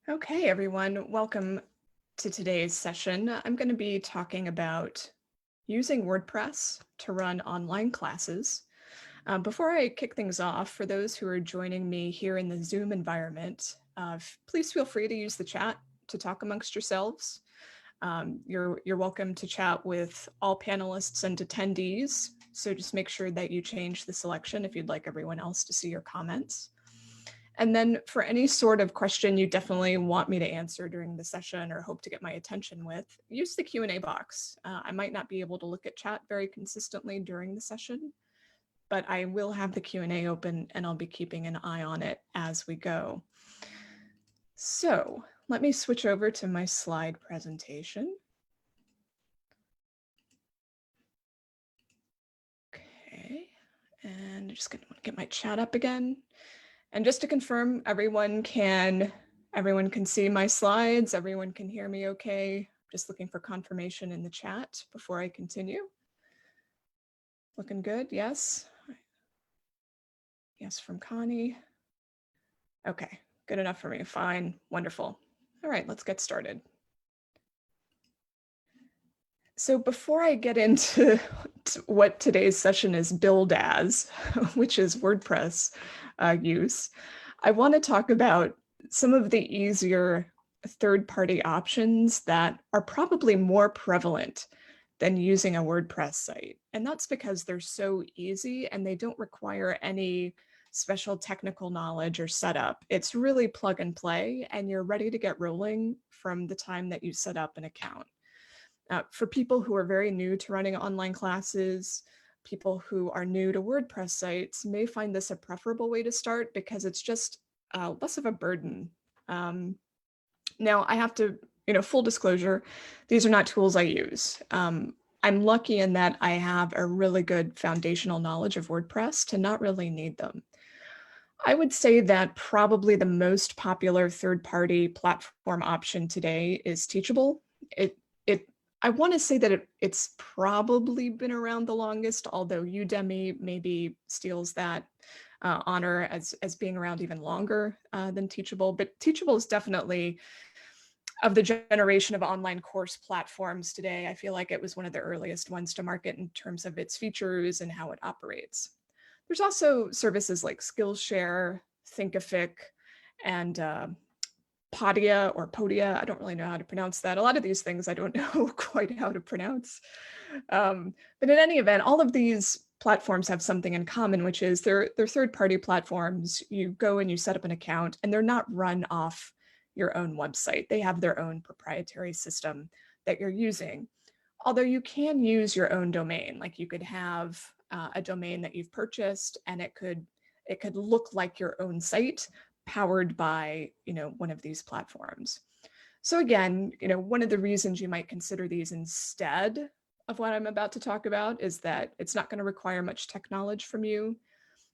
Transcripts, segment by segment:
Okay, everyone, welcome to today's session. I'm going to be talking about using WordPress to run online classes. Before I kick things off, for those who are joining me here in the Zoom environment, please feel free to use the chat to talk amongst yourselves. You're welcome to chat with all panelists and attendees, so just make sure that you change the selection if you'd like everyone else to see your comments. And then for any sort of question you definitely want me to answer during the session or hope to get my attention with, use the Q&A box. I might not be able to look at chat very consistently during the session, but I will have the Q&A open and I'll be keeping an eye on it as we go. So let me switch over to my slide presentation. Okay, and I'm just gonna get my chat up again. And just to confirm, everyone can see my slides, everyone can hear me okay. Just looking for confirmation in the chat before I continue. Looking good, yes. Yes from Connie. Okay, good enough for me, fine, wonderful. All right, let's get started. So before I get into what today's session is billed as, which is WordPress use, I want to talk about some of the easier third-party options that are probably more prevalent than using a WordPress site. And that's because they're so easy and they don't require any special technical knowledge or setup. It's really plug and play, and you're ready to get rolling from the time that you set up an account. For people who are very new to running online classes, people who are new to WordPress sites may find this a preferable way to start because it's just less of a burden. Now, I have to, full disclosure, these are not tools I use. I'm lucky in that I have a really good foundational knowledge of WordPress to not really need them. I would say that probably the most popular third-party platform option today is Teachable. I want to say that it's probably been around the longest, although Udemy maybe steals that honor as being around even longer than Teachable. But Teachable is definitely, of the generation of online course platforms today, I feel like it was one of the earliest ones to market in terms of its features and how it operates. There's also services like Skillshare, Thinkific, and Podia or Podia. I don't really know how to pronounce that. A lot of these things I don't know quite how to pronounce. But in any event, all of these platforms have something in common, which is they're third-party platforms. You go and you set up an account, and they're not run off your own website. They have their own proprietary system that you're using. Although you can use your own domain, like you could have a domain that you've purchased, and it could look like your own site, powered by, one of these platforms. So again, one of the reasons you might consider these instead of what I'm about to talk about is that it's not going to require much tech knowledge from you.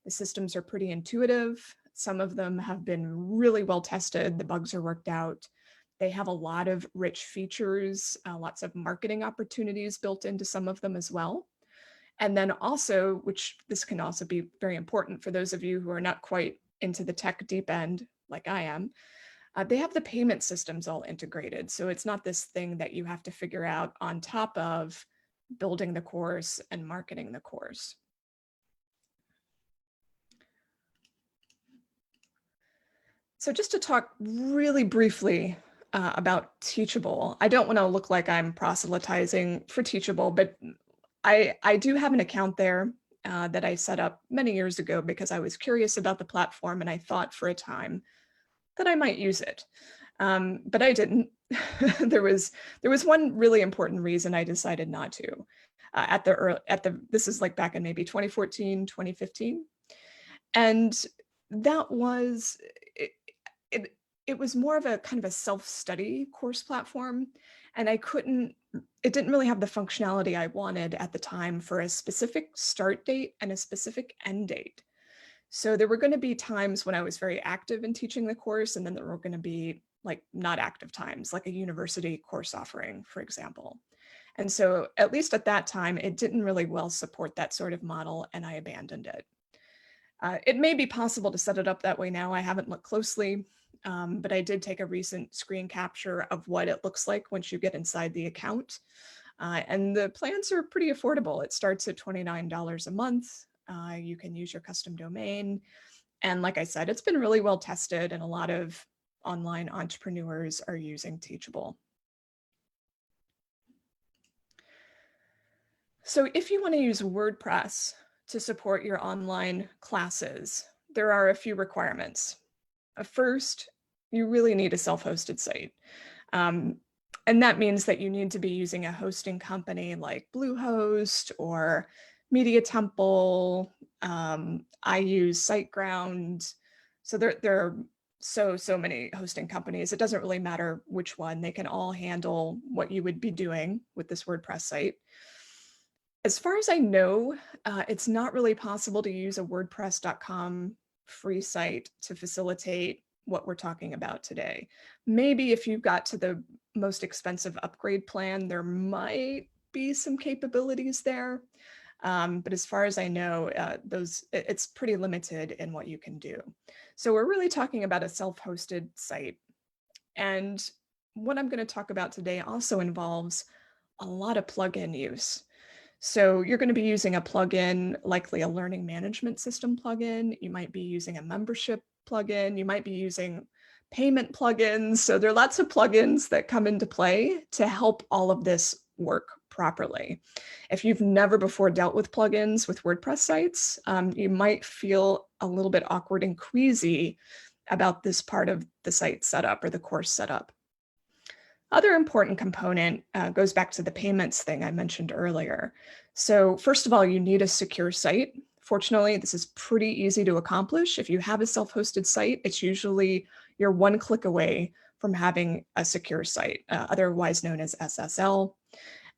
The systems are pretty intuitive. Some of them have been really well tested. The bugs are worked out. They have a lot of rich features, lots of marketing opportunities built into some of them as well. And then also, which this can also be very important for those of you who are not quite into the tech deep end like I am, they have the payment systems all integrated. So it's not this thing that you have to figure out on top of building the course and marketing the course. So just to talk really briefly about Teachable, I don't want to look like I'm proselytizing for Teachable, but I do have an account there that I set up many years ago because I was curious about the platform and I thought for a time that I might use it. But I didn't. there was one really important reason I decided not to. This is like back in maybe 2014, 2015. And that was, it was more of a kind of a self-study course platform. And it didn't really have the functionality I wanted at the time for a specific start date and a specific end date. So there were going to be times when I was very active in teaching the course, and then there were going to be like not active times, like a university course offering, for example. And so at least at that time, it didn't really well support that sort of model, and I abandoned it. It may be possible to set it up that way now. I haven't looked closely. but I did take a recent screen capture of what it looks like once you get inside the account. And the plans are pretty affordable. It starts at $29 a month. You can use your custom domain. And like I said, it's been really well tested, and a lot of online entrepreneurs are using Teachable. So if you want to use WordPress to support your online classes, there are a few requirements. First, you really need a self-hosted site. And that means that you need to be using a hosting company like Bluehost or Media Temple. I use SiteGround. So there are so many hosting companies. It doesn't really matter which one. They can all handle what you would be doing with this WordPress site. As far as I know, it's not really possible to use a WordPress.com free site to facilitate what we're talking about today. Maybe if you got to the most expensive upgrade plan, there might be some capabilities there. But as far as I know, it's pretty limited in what you can do. So we're really talking about a self-hosted site. And what I'm going to talk about today also involves a lot of plugin use. So you're going to be using a plugin, likely a learning management system plugin. You might be using a membership plugin. You might be using payment plugins. So there are lots of plugins that come into play to help all of this work properly. If you've never before dealt with plugins with WordPress sites, you might feel a little bit awkward and queasy about this part of the site setup or the course setup. Other important component goes back to the payments thing I mentioned earlier. So first of all, you need a secure site. Fortunately, this is pretty easy to accomplish. If you have a self-hosted site, it's usually you're one click away from having a secure site, otherwise known as SSL.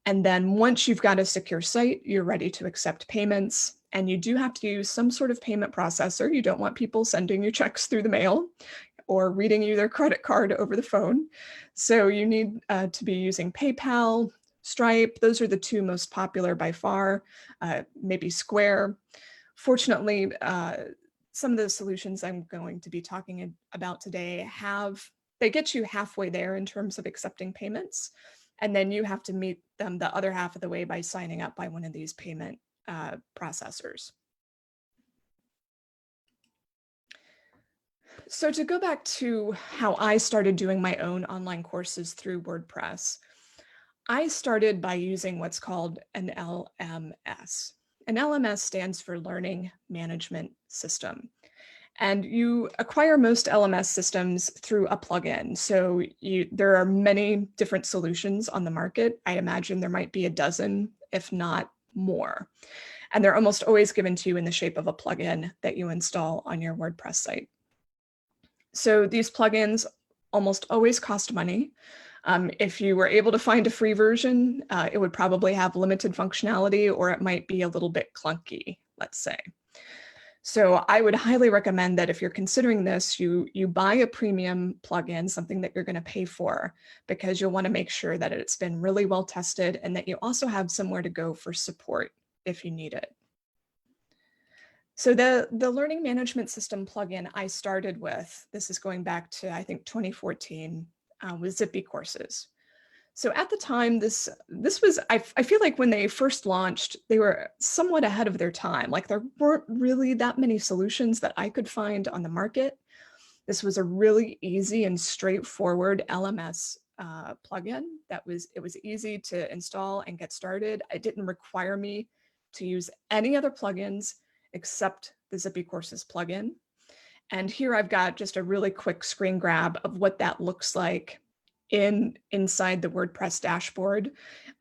And then once you've got a secure site, you're ready to accept payments. And you do have to use some sort of payment processor. You don't want people sending you checks through the mail or reading you their credit card over the phone. So you need to be using PayPal, Stripe. Those are the two most popular by far, maybe Square. Fortunately, some of the solutions I'm going to be talking about today they get you halfway there in terms of accepting payments. And then you have to meet them the other half of the way by signing up by one of these payment processors. So to go back to how I started doing my own online courses through WordPress, I started by using what's called an LMS. An LMS stands for Learning Management System. And you acquire most LMS systems through a plugin. So there are many different solutions on the market. I imagine there might be a dozen, if not more. And they're almost always given to you in the shape of a plugin that you install on your WordPress site. So these plugins almost always cost money. If you were able to find a free version, it would probably have limited functionality, or it might be a little bit clunky, let's say. So I would highly recommend that if you're considering this, you buy a premium plugin, something that you're going to pay for, because you'll want to make sure that it's been really well tested and that you also have somewhere to go for support if you need it. So the Learning Management System plugin I started with, this is going back to, I think, 2014, was Zippy Courses. So at the time, this was, I feel like when they first launched, they were somewhat ahead of their time. Like there weren't really that many solutions that I could find on the market. This was a really easy and straightforward LMS plugin. It was easy to install and get started. It didn't require me to use any other plugins except the Zippy Courses plugin. And here I've got just a really quick screen grab of what that looks like inside the WordPress dashboard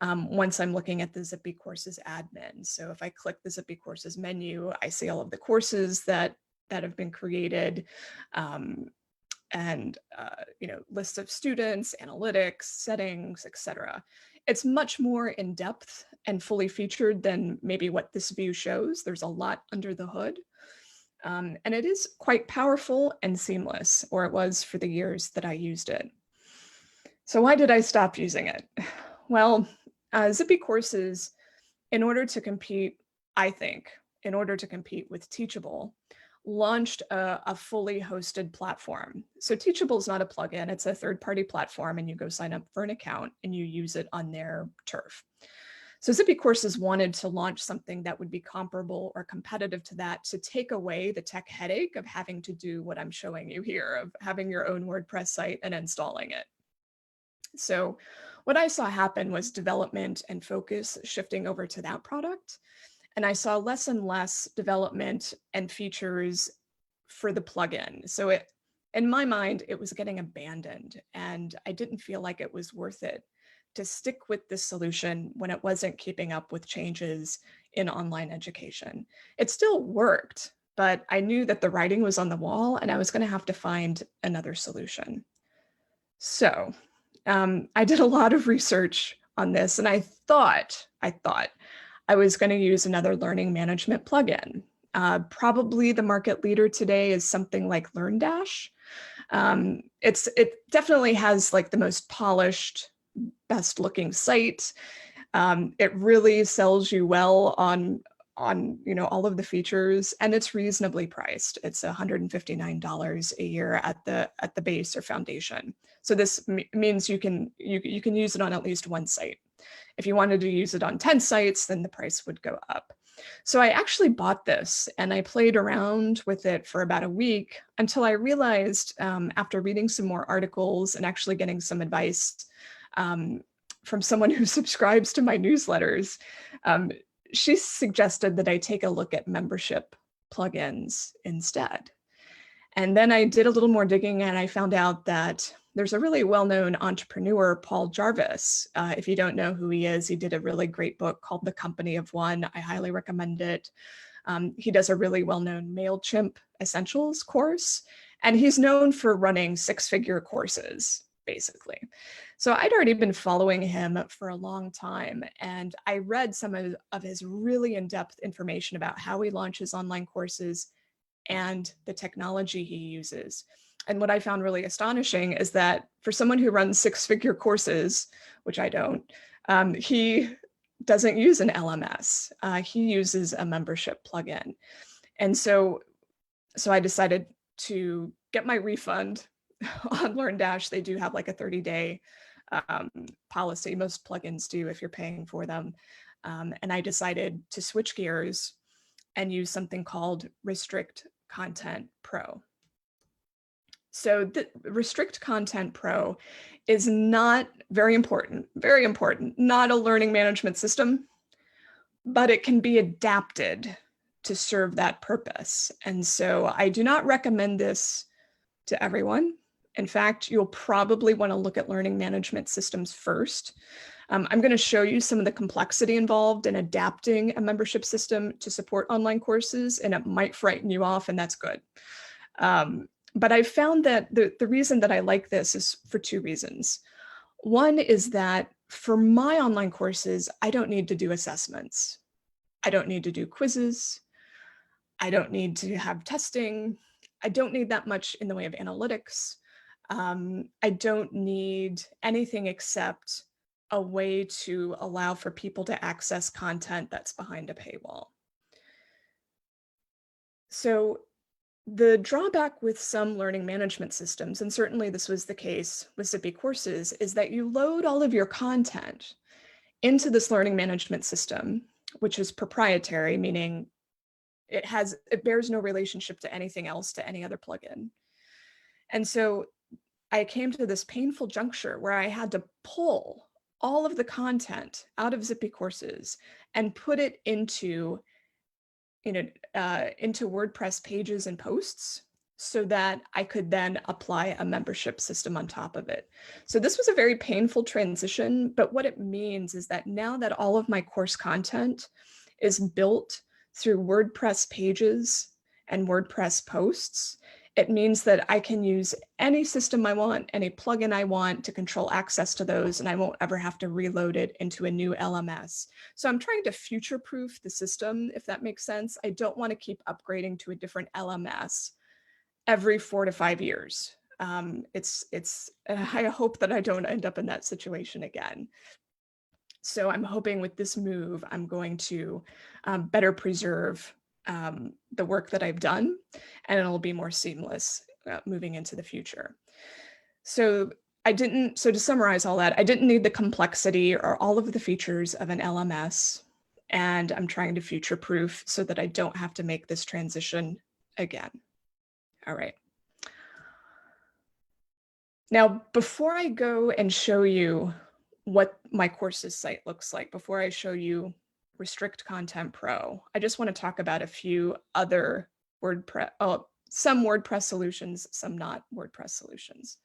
once I'm looking at the Zippy Courses admin. So if I click the Zippy Courses menu, I see all of the courses that have been created, and lists of students, analytics, settings, etc. It's much more in depth and fully featured than maybe what this view shows. There's a lot under the hood. And it is quite powerful and seamless, or it was for the years that I used it. So why did I stop using it? Well, Zippy Courses, in order to compete, I think, in order to compete with Teachable, launched a fully hosted platform. So Teachable is not a plugin, it's a third-party platform, and you go sign up for an account and you use it on their turf. So Zippy Courses wanted to launch something that would be comparable or competitive to that, to take away the tech headache of having to do what I'm showing you here, of having your own WordPress site and installing it. So what I saw happen was development and focus shifting over to that product. And I saw less and less development and features for the plugin. So in my mind, it was getting abandoned, and I didn't feel like it was worth it to stick with this solution when it wasn't keeping up with changes in online education. It still worked, but I knew that the writing was on the wall and I was going to have to find another solution. So I did a lot of research on this, and I thought I was going to use another learning management plugin. Probably the market leader today is something like LearnDash. It definitely has like the most polished, best looking site. It really sells you well on all of the features, and it's reasonably priced. It's $159 a year at the base or foundation. So this means you can use it on at least one site. If you wanted to use it on 10 sites, then the price would go up. So I actually bought this and I played around with it for about a week until I realized, after reading some more articles and actually getting some advice from someone who subscribes to my newsletters, she suggested that I take a look at membership plugins instead. And then I did a little more digging and I found out that there's a really well-known entrepreneur, Paul Jarvis. If you don't know who he is, he did a really great book called The Company of One. I highly recommend it. He does a really well-known MailChimp Essentials course, and he's known for running six-figure courses, basically. So I'd already been following him for a long time, and I read some of his really in-depth information about how he launches online courses and the technology he uses. And what I found really astonishing is that for someone who runs six-figure courses, which I don't, he doesn't use an LMS. He uses a membership plugin. And so I decided to get my refund on LearnDash. They do have like a 30-day policy. Most plugins do if you're paying for them. And I decided to switch gears and use something called Restrict Content Pro. So the Restrict Content Pro is not very important, not a learning management system, but it can be adapted to serve that purpose. And so I do not recommend this to everyone. In fact, you'll probably want to look at learning management systems first. I'm going to show you some of the complexity involved in adapting a membership system to support online courses, and it might frighten you off, and that's good. But I found that the reason that I like this is for two reasons. One is that for my online courses, I don't need to do assessments. I don't need to do quizzes. I don't need to have testing. I don't need that much in the way of analytics. I don't need anything except a way to allow for people to access content that's behind a paywall. So the drawback with some learning management systems, and certainly this was the case with Zippy Courses, is that you load all of your content into this learning management system, which is proprietary, meaning it bears no relationship to anything else, to any other plugin. And so I came to this painful juncture where I had to pull all of the content out of Zippy Courses and put it into WordPress pages and posts so that I could then apply a membership system on top of it. So this was a very painful transition, but what it means is that now that all of my course content is built through WordPress pages and WordPress posts, it means that I can use any system I want, any plugin I want to control access to those, and I won't ever have to reload it into a new LMS. So I'm trying to future-proof the system, if that makes sense. I don't want to keep upgrading to a different LMS every 4 to 5 years. I hope that I don't end up in that situation again. So I'm hoping with this move, I'm going to better preserve the work that I've done, and it'll be more seamless moving into the future. So to summarize all that, I didn't need the complexity or all of the features of an LMS, and I'm trying to future-proof so that I don't have to make this transition again. All right. Now, before I go and show you what my courses site looks like, before I show you Restrict Content Pro, I just want to talk about a few other WordPress, some WordPress solutions, some not WordPress solutions.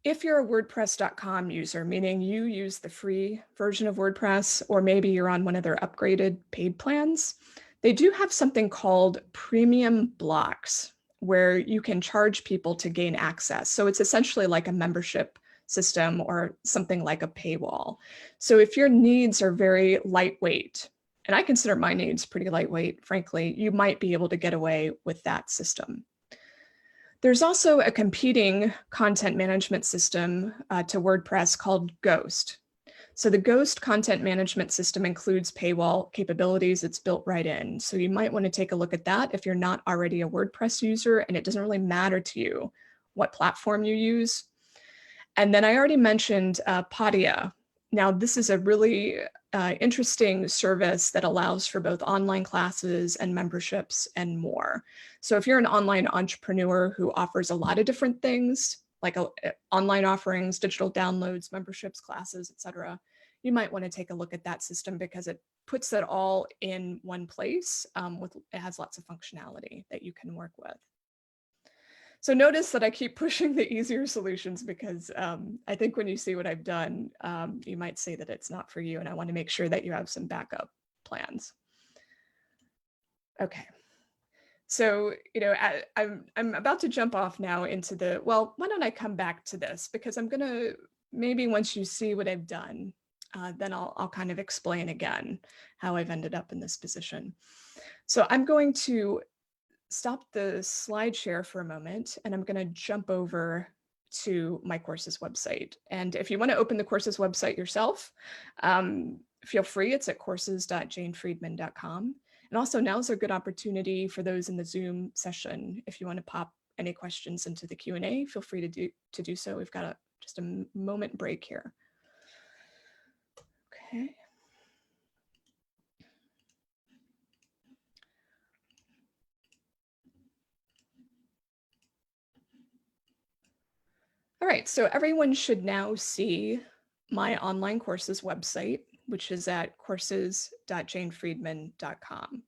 If you're a WordPress.com user, meaning you use the free version of WordPress, or maybe you're on one of their upgraded paid plans, they do have something called premium blocks, where you can charge people to gain access. So it's essentially like a membership system or something like a paywall. So if your needs are very lightweight, and I consider my needs pretty lightweight, frankly, you might be able to get away with that system. There's also a competing content management system to WordPress called Ghost. So the Ghost content management system includes paywall capabilities. It's built right in. So you might want to take a look at that if you're not already a WordPress user and it doesn't really matter to you what platform you use. And then I already mentioned Podia. Now, this is a really interesting service that allows for both online classes and memberships and more. So if you're an online entrepreneur who offers a lot of different things, like online offerings, digital downloads, memberships, classes, etc., you might want to take a look at that system because it puts it all in one place. It has lots of functionality that you can work with. So notice that I keep pushing the easier solutions because I think when you see what I've done, you might say that it's not for you, and I want to make sure that you have some backup plans. Okay. So, I'm about to jump off now into well, why don't I come back to this? Because I'm gonna, maybe once you see what I've done, then I'll kind of explain again how I've ended up in this position. So I'm going to stop the slide share for a moment, and I'm going to jump over to my courses website. And if you want to open the courses website yourself, feel free. It's at courses.janefriedman.com. And also now is a good opportunity for those in the Zoom session. If you want to pop any questions into the Q&A, feel free to do so. We've got just a moment break here. Okay. All right, so everyone should now see my online courses website, which is at courses.janefriedman.com.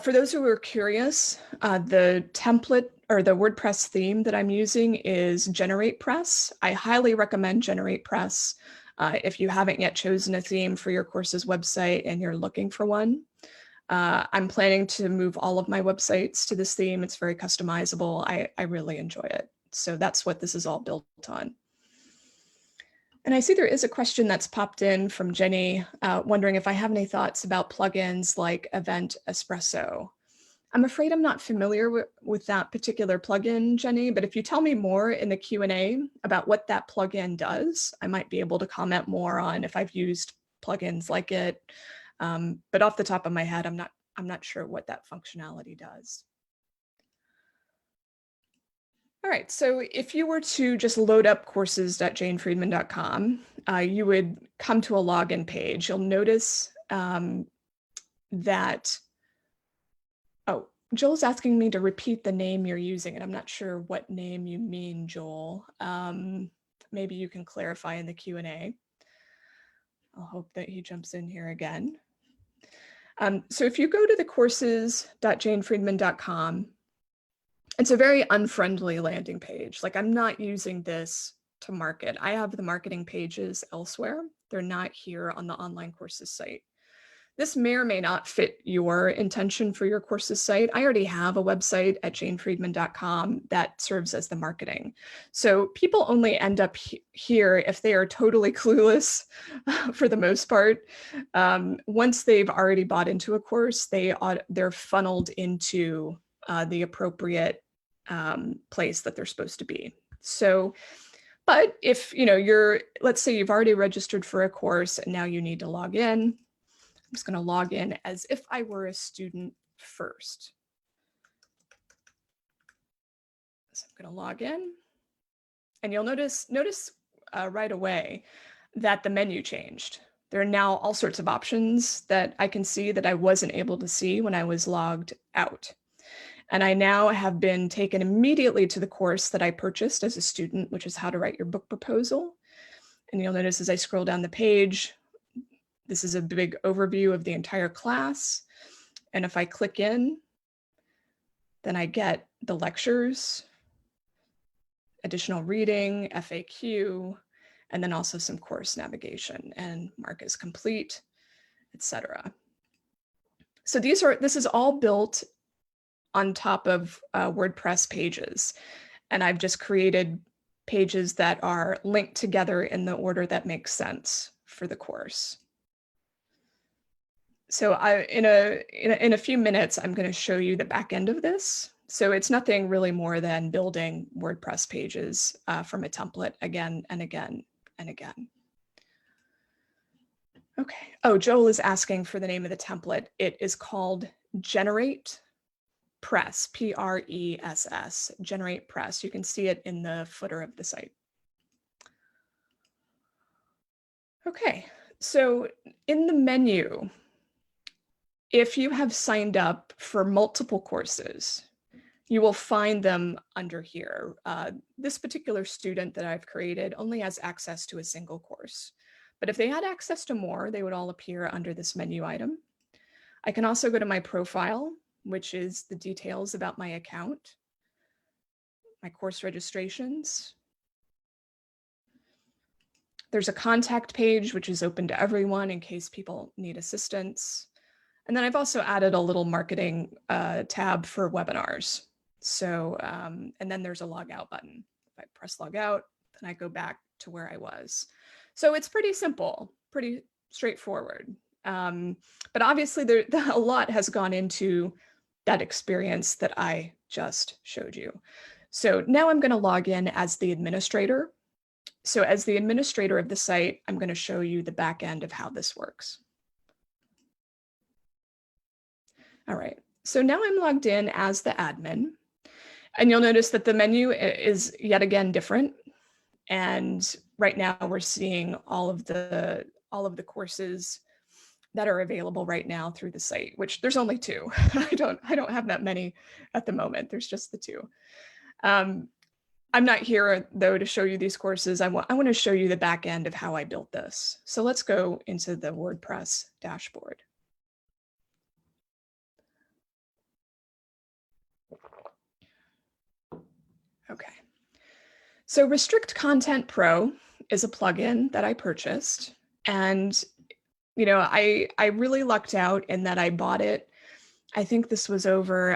For those who are curious, the template or the WordPress theme that I'm using is GeneratePress. I highly recommend GeneratePress if you haven't yet chosen a theme for your courses website and you're looking for one. I'm planning to move all of my websites to this theme. It's very customizable. I really enjoy it. So that's what this is all built on. And I see there is a question that's popped in from Jenny, wondering if I have any thoughts about plugins like Event Espresso. I'm afraid I'm not familiar with that particular plugin, Jenny, but if you tell me more in the Q&A about what that plugin does, I might be able to comment more on if I've used plugins like it. But off the top of my head, I'm not sure what that functionality does. All right, so if you were to just load up courses.janefriedman.com, you would come to a login page. You'll notice that, oh, Joel's asking me to repeat the name you're using, and I'm not sure what name you mean, Joel. Maybe you can clarify in the Q&A. I'll hope that he jumps in here again. So if you go to the courses.janefriedman.com, it's a very unfriendly landing page. Like, I'm not using this to market. I have the marketing pages elsewhere. They're not here on the online courses site. This may or may not fit your intention for your courses site. I already have a website at janefriedman.com that serves as the marketing. So people only end up here if they are totally clueless for the most part. Once they've already bought into a course, they're funneled into the appropriate place that they're supposed to be. So, but if let's say you've already registered for a course and now you need to log in, just going to log in as if I were a student first. So I'm going to log in, and you'll notice right away that the menu changed. There are now all sorts of options that I can see that I wasn't able to see when I was logged out. And I now have been taken immediately to the course that I purchased as a student, which is how to write your book proposal. And you'll notice as I scroll down the page, this is a big overview of the entire class. And if I click in, then I get the lectures, additional reading, FAQ, and then also some course navigation and mark as complete, etc. So this is all built on top of WordPress pages. And I've just created pages that are linked together in the order that makes sense for the course. So in a few minutes, I'm going to show you the back end of this. So it's nothing really more than building WordPress pages from a template again and again and again. Okay. Oh, Joel is asking for the name of the template. It is called Generate Press, Press, Generate Press. You can see it in the footer of the site. Okay, so in the menu, if you have signed up for multiple courses, you will find them under here. This particular student that I've created only has access to a single course, but if they had access to more, they would all appear under this menu item. I can also go to my profile, which is the details about my account, my course registrations. There's a contact page, which is open to everyone in case people need assistance. And then I've also added a little marketing tab for webinars. So, and then there's a log out button. If I press log out, then I go back to where I was. So it's pretty simple, pretty straightforward. But obviously a lot has gone into that experience that I just showed you. So now I'm going to log in as the administrator. So as the administrator of the site, I'm going to show you the back end of how this works. All right, so now I'm logged in as the admin, and you'll notice that the menu is yet again different. And right now we're seeing all of the courses that are available right now through the site, which there's only two. I don't have that many at the moment. There's just the two. I'm not here though to show you these courses. I want to show you the back end of how I built this. So let's go into the WordPress dashboard. Okay. So Restrict Content Pro is a plugin that I purchased, and you know, I really lucked out in that I bought it. I think this was over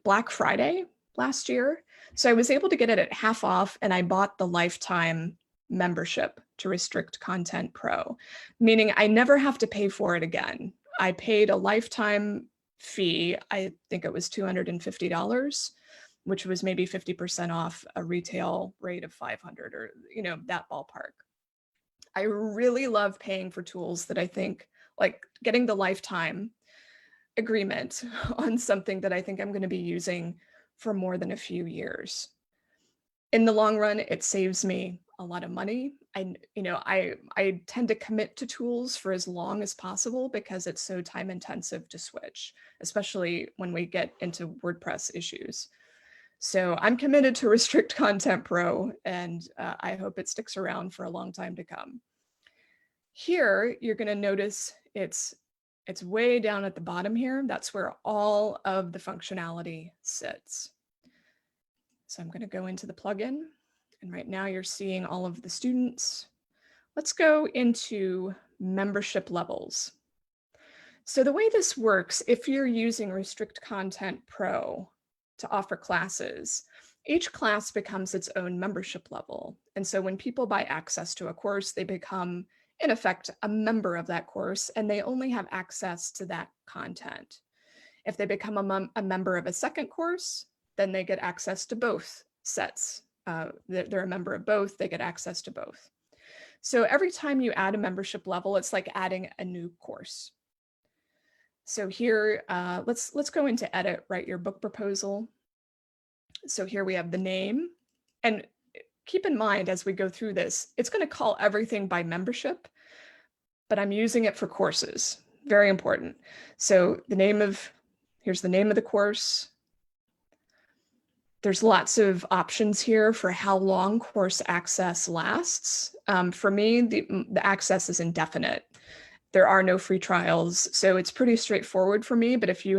Black Friday last year. So I was able to get it at half off, and I bought the lifetime membership to Restrict Content Pro, meaning I never have to pay for it again. I paid a lifetime fee. I think it was $250, which was maybe 50% off a retail rate of 500, or, you know, that ballpark. I really love paying for tools that I think, like getting the lifetime agreement on something that I think I'm going to be using for more than a few years. In the long run, it saves me a lot of money. I tend to commit to tools for as long as possible because it's so time intensive to switch, especially when we get into WordPress issues. So I'm committed to Restrict Content Pro, and I hope it sticks around for a long time to come. Here, you're going to notice it's way down at the bottom here. That's where all of the functionality sits. So I'm going to go into the plugin, and right now you're seeing all of the students. Let's go into membership levels. So the way this works, if you're using Restrict Content Pro to offer classes, each class becomes its own membership level. And so when people buy access to a course, they become, in effect, a member of that course, and they only have access to that content. If they become a member of a second course, then they get access to both sets. They're a member of both, they get access to both. So every time you add a membership level, it's like adding a new course. So here, let's go into edit, write your book proposal. So here we have the name, and keep in mind as we go through this, it's going to call everything by membership, but I'm using it for courses. Very important. So here's the name of the course. There's lots of options here for how long course access lasts. For me, the access is indefinite. There are no free trials, so it's pretty straightforward for me. But if you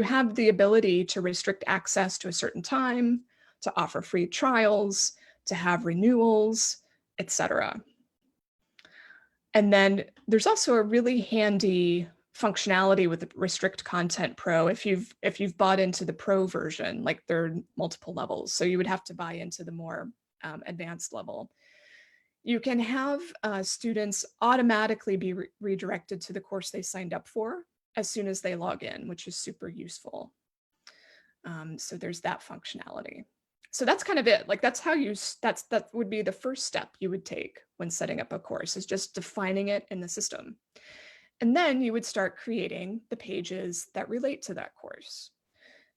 have the ability to restrict access to a certain time, to offer free trials, to have renewals, etc. And then there's also a really handy functionality with the Restrict Content Pro. If you've bought into the Pro version, like there are multiple levels, so you would have to buy into the more advanced level. You can have students automatically be redirected to the course they signed up for as soon as they log in, which is super useful. So there's that functionality. So that's kind of it. Like that would be the first step you would take when setting up a course, is just defining it in the system. And then you would start creating the pages that relate to that course.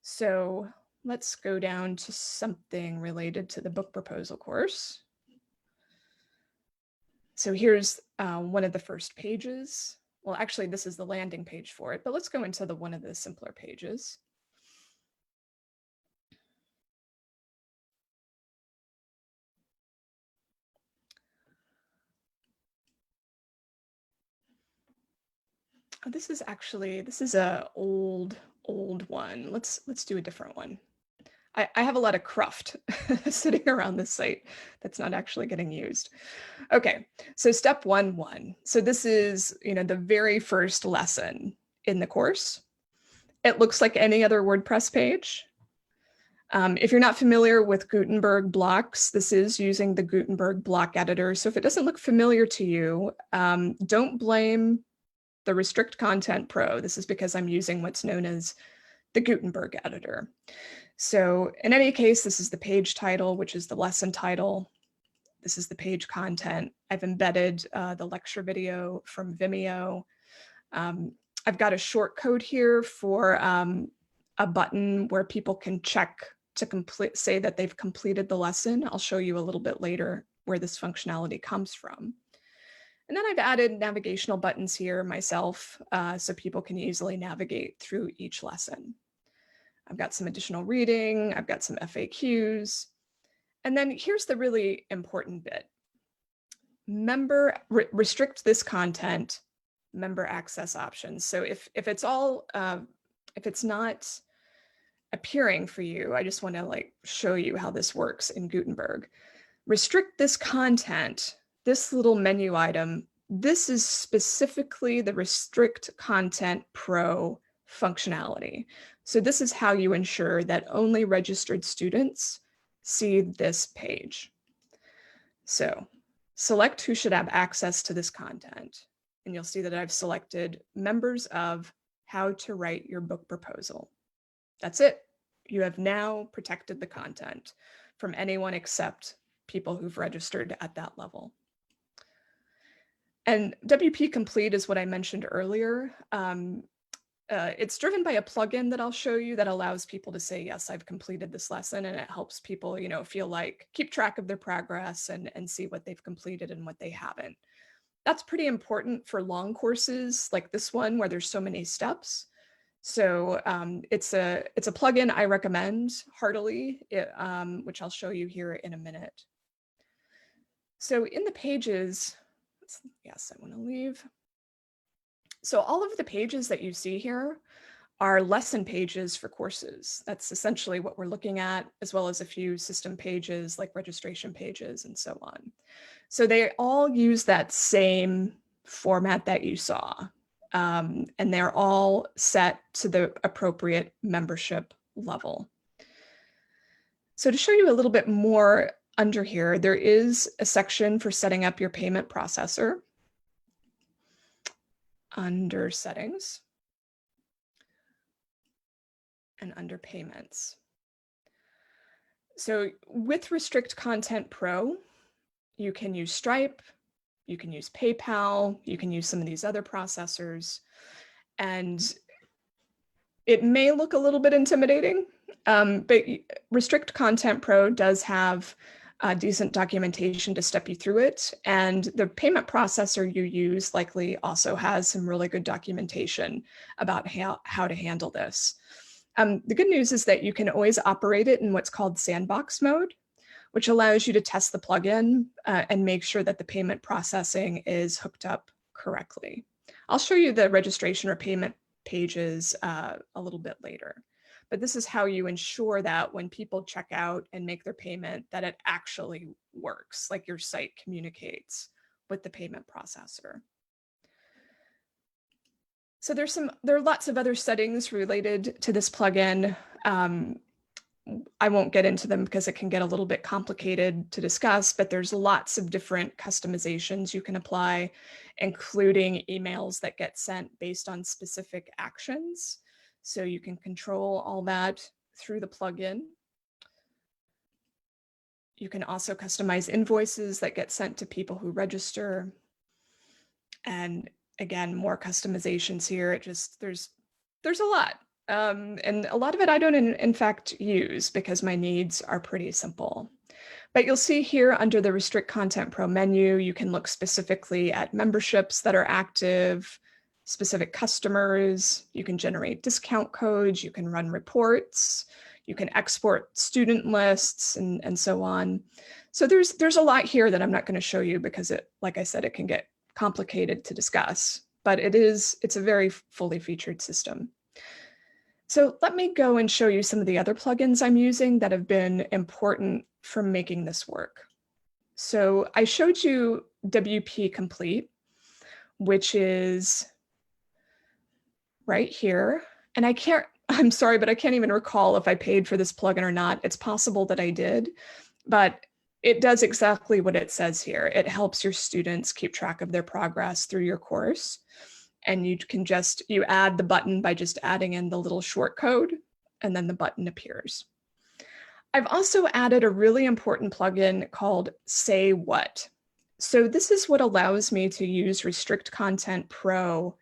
So let's go down to something related to the book proposal course. So here's one of the first pages. Well, actually, this is the landing page for it, but let's go into one of the simpler pages. Oh, this is a old one. Let's do a different one. I have a lot of cruft sitting around this site that's not actually getting used. Okay, so step 1.1. So this is, the very first lesson in the course. It looks like any other WordPress page. If you're not familiar with Gutenberg blocks, this is using the Gutenberg block editor. So if it doesn't look familiar to you, don't blame the Restrict Content Pro. This is because I'm using what's known as the Gutenberg editor. So in any case, this is the page title, which is the lesson title. This is the page content. I've embedded the lecture video from Vimeo. I've got a short code here for a button where people can check to say that they've completed the lesson. I'll show you a little bit later where this functionality comes from. And then I've added navigational buttons here myself so people can easily navigate through each lesson. I've got some additional reading, I've got some FAQs. And then here's the really important bit. Restrict this content, member access options. So if it's not appearing for you, I just want to show you how this works in Gutenberg. Restrict this content, this little menu item. This is specifically the Restrict Content Pro functionality. So this is how you ensure that only registered students see this page. So select who should have access to this content. And you'll see that I've selected members of How to Write Your Book Proposal. That's it. You have now protected the content from anyone except people who've registered at that level. And WP Complete is what I mentioned earlier. It's driven by a plugin that I'll show you that allows people to say, yes, I've completed this lesson, and it helps people, feel like keep track of their progress and see what they've completed and what they haven't. That's pretty important for long courses like this one where there's so many steps. So it's a plugin I recommend heartily, which I'll show you here in a minute. So in the pages, yes, I want to leave. So all of the pages that you see here are lesson pages for courses. That's essentially what we're looking at, as well as a few system pages like registration pages and so on. So they all use that same format that you saw, and they're all set to the appropriate membership level. So to show you a little bit more under here, there is a section for setting up your payment processor. Under settings and under payments. So with Restrict Content Pro, you can use Stripe, you can use PayPal, you can use some of these other processors. And It may look a little bit intimidating, but Restrict Content Pro does have decent documentation to step you through it. And the payment processor you use likely also has some really good documentation about how to handle this. The good news is that you can always operate it in what's called sandbox mode, which allows you to test the plugin and make sure that the payment processing is hooked up correctly. I'll show you the registration or payment pages a little bit later. But this is how you ensure that when people check out and make their payment, that it actually works, like your site communicates with the payment processor. So there are lots of other settings related to this plugin. I won't get into them because it can get a little bit complicated to discuss, but there's lots of different customizations you can apply, including emails that get sent based on specific actions. So you can control all that through the plugin. You can also customize invoices that get sent to people who register. And again, more customizations here. There's a lot. And a lot of it I don't in fact use because my needs are pretty simple. But you'll see here under the Restrict Content Pro menu, you can look specifically at memberships that are active, specific customers, you can generate discount codes, you can run reports, you can export student lists and so on. So there's a lot here that I'm not going to show you because like I said, it can get complicated to discuss, but it's a very fully featured system. So let me go and show you some of the other plugins I'm using that have been important for making this work. So I showed you WP Complete, which is right here. And I'm sorry, but I can't even recall if I paid for this plugin or not. It's possible that I did, but it does exactly what it says here. It helps your students keep track of their progress through your course. And you add the button by just adding in the little short code, and then the button appears. I've also added a really important plugin called Say What. So this is what allows me to use Restrict Content Pro,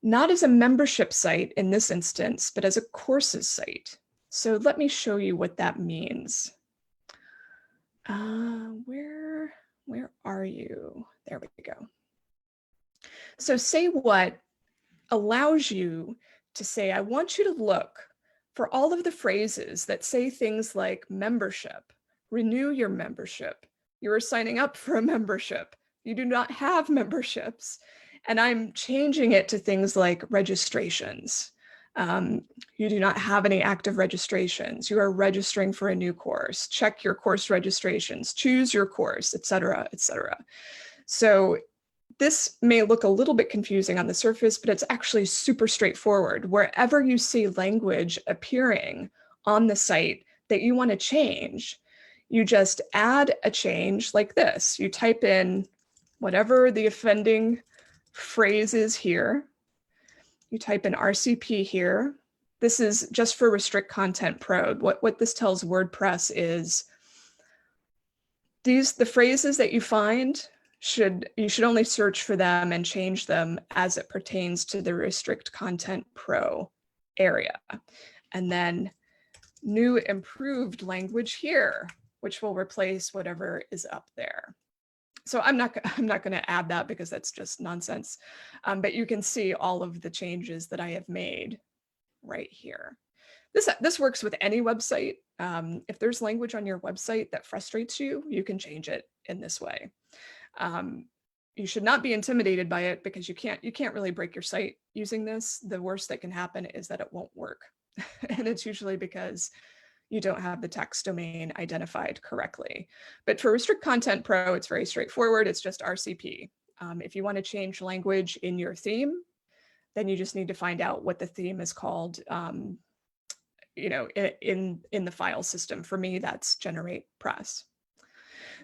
not as a membership site in this instance, but as a courses site. So let me show you what that means. Where are you? There we go. So Say What allows you to say, I want you to look for all of the phrases that say things like membership, renew your membership, you are signing up for a membership, you do not have memberships. And I'm changing it to things like registrations. You do not have any active registrations. You are registering for a new course. Check your course registrations, choose your course, et cetera, et cetera. So this may look a little bit confusing on the surface, but it's actually super straightforward. Wherever you see language appearing on the site that you want to change, you just add a change like this. You type in whatever the offending phrase is here. You type in RCP here. This is just for Restrict Content Pro. What this tells WordPress is the phrases that you find, you should only search for them and change them as it pertains to the Restrict Content Pro area. And then new improved language here, which will replace whatever is up there. So I'm not going to add that because that's just nonsense. But you can see all of the changes that I have made right here. This works with any website. If there's language on your website that frustrates you, you can change it in this way. You should not be intimidated by it because you can't really break your site using this. The worst that can happen is that it won't work. And it's usually because you don't have the text domain identified correctly. But for Restrict Content Pro, it's very straightforward. It's just RCP. If you want to change language in your theme, then you just need to find out what the theme is called, in the file system. For me, that's Generate Press.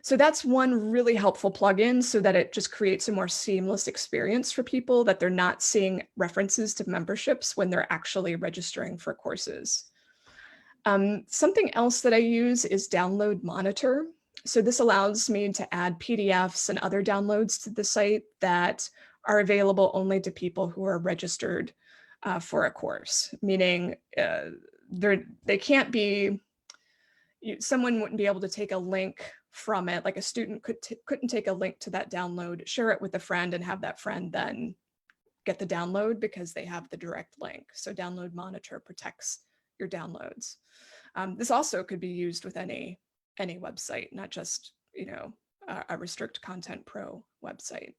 So that's one really helpful plugin so that it just creates a more seamless experience for people, that they're not seeing references to memberships when they're actually registering for courses. Something else that I use is Download Monitor. So this allows me to add PDFs and other downloads to the site that are available only to people who are registered for a course, meaning they can't be, someone wouldn't be able to take a link from it, like a student couldn't take a link to that download, share it with a friend, and have that friend then get the download because they have the direct link. So Download Monitor protects your downloads. This also could be used with any website, not just, a Restrict Content Pro website.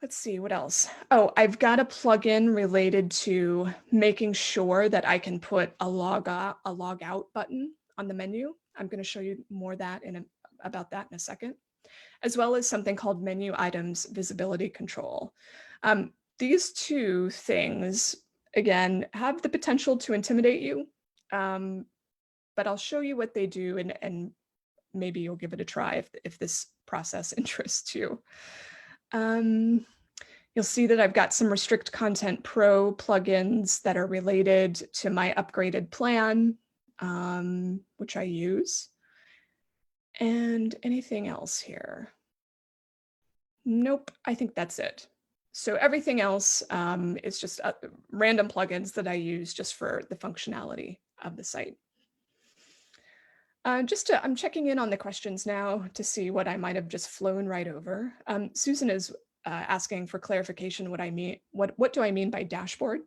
Let's see, what else? Oh, I've got a plugin related to making sure that I can put a log out button on the menu. I'm going to show you more about that in a second, as well as something called Menu Items Visibility Control. These two things, again, have the potential to intimidate you, but I'll show you what they do, and maybe you'll give it a try if this process interests you. You'll see that I've got some Restrict Content Pro plugins that are related to my upgraded plan, which I use. And anything else here? Nope, I think that's it. So everything else is just random plugins that I use just for the functionality of the site. I'm checking in on the questions now to see what I might have just flown right over. Susan is asking for clarification what I mean. What do I mean by dashboard?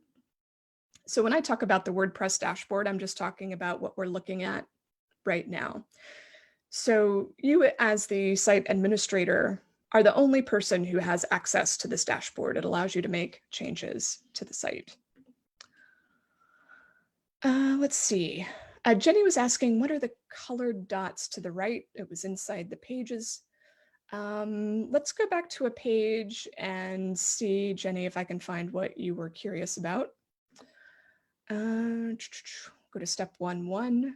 So when I talk about the WordPress dashboard, I'm just talking about what we're looking at right now. So you, as the site administrator, are the only person who has access to this dashboard. It allows you to make changes to the site. Let's see. Jenny was asking, what are the colored dots to the right? It was inside the pages. Let's go back to a page and see, Jenny, if I can find what you were curious about. Go to step 1.1.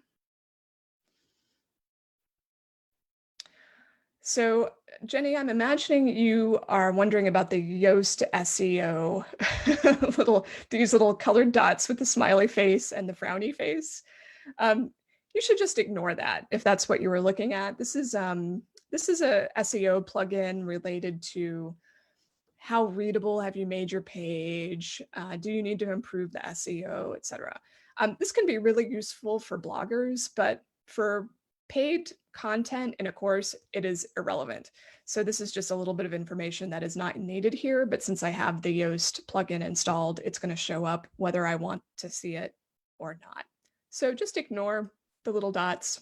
So, Jenny, I'm imagining you are wondering about the Yoast SEO, these little colored dots with the smiley face and the frowny face. You should just ignore that if that's what you were looking at. This is a SEO plugin related to how readable have you made your page? Do you need to improve the SEO, etc. This can be really useful for bloggers, but for paid content in a course, it is irrelevant. So this is just a little bit of information that is not needed here, but since I have the Yoast plugin installed, it's going to show up whether I want to see it or not. So just ignore the little dots.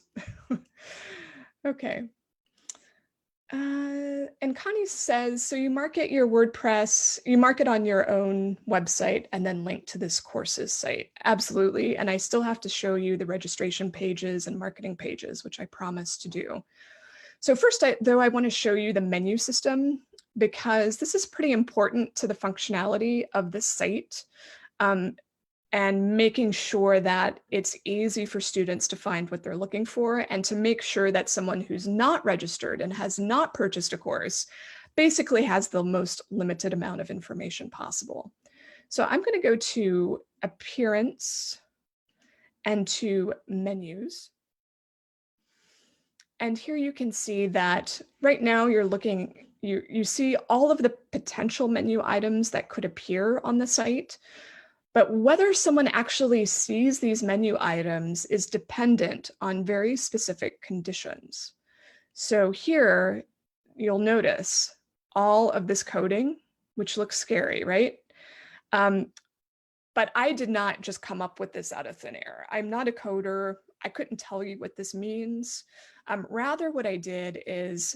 Okay. And Connie says, so you market your WordPress, you market on your own website and then link to this courses site. Absolutely. And I still have to show you the registration pages and marketing pages, which I promised to do. So first, I want to show you the menu system because this is pretty important to the functionality of the site. And making sure that it's easy for students to find what they're looking for and to make sure that someone who's not registered and has not purchased a course basically has the most limited amount of information possible. So I'm going to go to Appearance and to Menus. And here you can see that right now you're looking, you see all of the potential menu items that could appear on the site. But whether someone actually sees these menu items is dependent on very specific conditions. So here you'll notice all of this coding, which looks scary, right? But I did not just come up with this out of thin air. I'm not a coder. I couldn't tell you what this means. Rather, what I did is